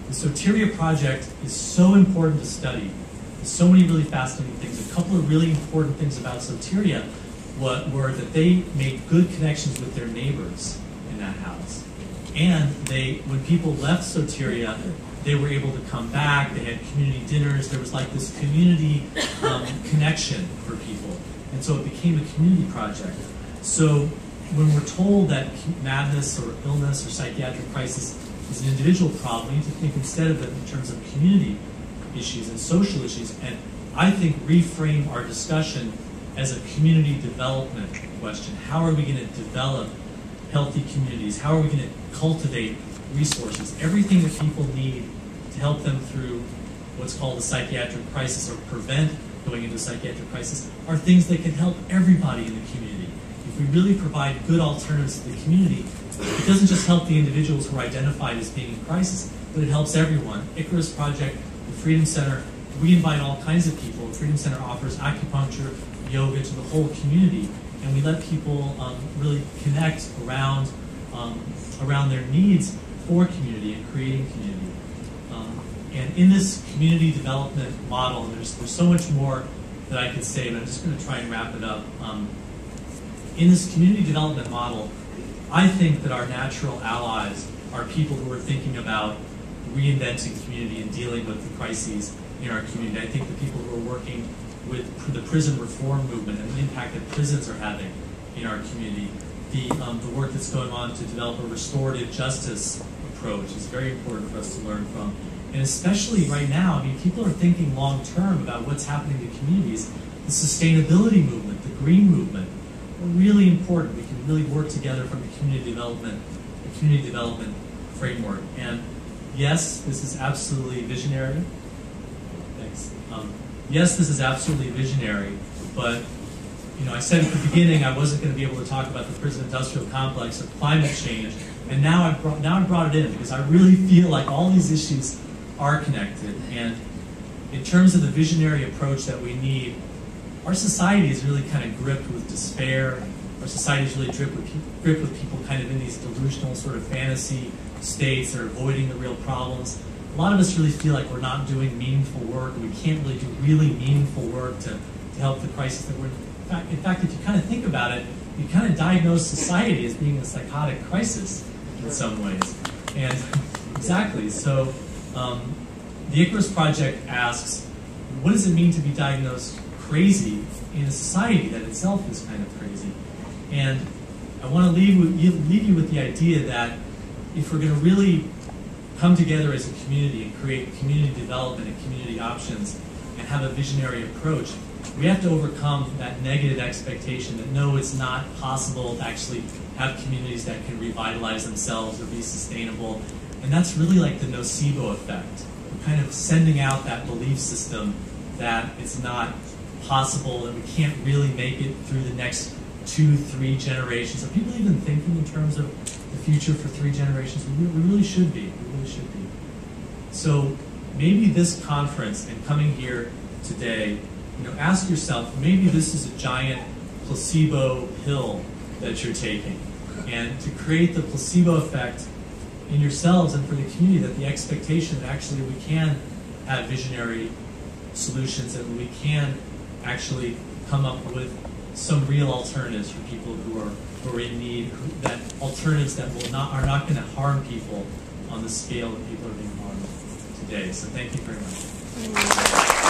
The Soteria project is so important to study. There's so many really fascinating things. A couple of really important things about Soteria were that they made good connections with their neighbors in that house. And when people left Soteria, they were able to come back. They had community dinners. There was like this community connection for people. And so it became a community project. So when we're told that madness or illness or psychiatric crisis is an individual problem, we need to think instead of it in terms of community issues and social issues, and I think reframe our discussion as a community development question. How are we going to develop healthy communities? How are we going to cultivate resources? Everything that people need to help them through what's called a psychiatric crisis or prevent going into a psychiatric crisis are things that can help everybody in the community. If we really provide good alternatives to the community, it doesn't just help the individuals who are identified as being in crisis, but it helps everyone. Icarus Project, the Freedom Center, we invite all kinds of people. The Freedom Center offers acupuncture, yoga to the whole community, and we let people really connect around their needs for community and creating community. And in this community development model, there's so much more that I could say, but I'm just going to try and wrap it up. In this community development model, I think that our natural allies are people who are thinking about reinventing community and dealing with the crises in our community. I think the people who are working with the prison reform movement and the impact that prisons are having in our community, the work that's going on to develop a restorative justice approach is very important for us to learn from. And especially right now, I mean, people are thinking long term about what's happening to communities. The sustainability movement, the green movement, are really important. We can really work together from the community development framework. And yes, this is absolutely visionary. Thanks. Yes, this is absolutely visionary, but I said at the beginning I wasn't going to be able to talk about the prison industrial complex or climate change, and now I brought it in because I really feel like all these issues are connected. And in terms of the visionary approach that we need, our society is really kind of gripped with despair. Our society is really gripped with people kind of in these delusional sort of fantasy states that are avoiding the real problems. A lot of us really feel like we're not doing meaningful work, and we can't really do really meaningful work to help the crisis that we're in. In fact, if you kind of think about it, you kind of diagnose society as being a psychotic crisis in some ways. And exactly, so the Icarus Project asks, what does it mean to be diagnosed crazy in a society that itself is kind of crazy? And I want to leave you with the idea that if we're going to really come together as a community and create community development and community options and have a visionary approach, we have to overcome that negative expectation that no, it's not possible to actually have communities that can revitalize themselves or be sustainable. And that's really like the nocebo effect. We're kind of sending out that belief system that it's not possible, that we can't really make it through the next 2-3 generations. Are people even thinking in terms of the future for 3 generations? We really should be. We really should be. So maybe this conference and coming here today, ask yourself, maybe this is a giant placebo pill that you're taking. And to create the placebo effect in yourselves and for the community, that the expectation that actually we can have visionary solutions and we can actually come up with some real alternatives for people who are in need, that alternatives that are not going to harm people on the scale that people are being harmed today. So thank you very much.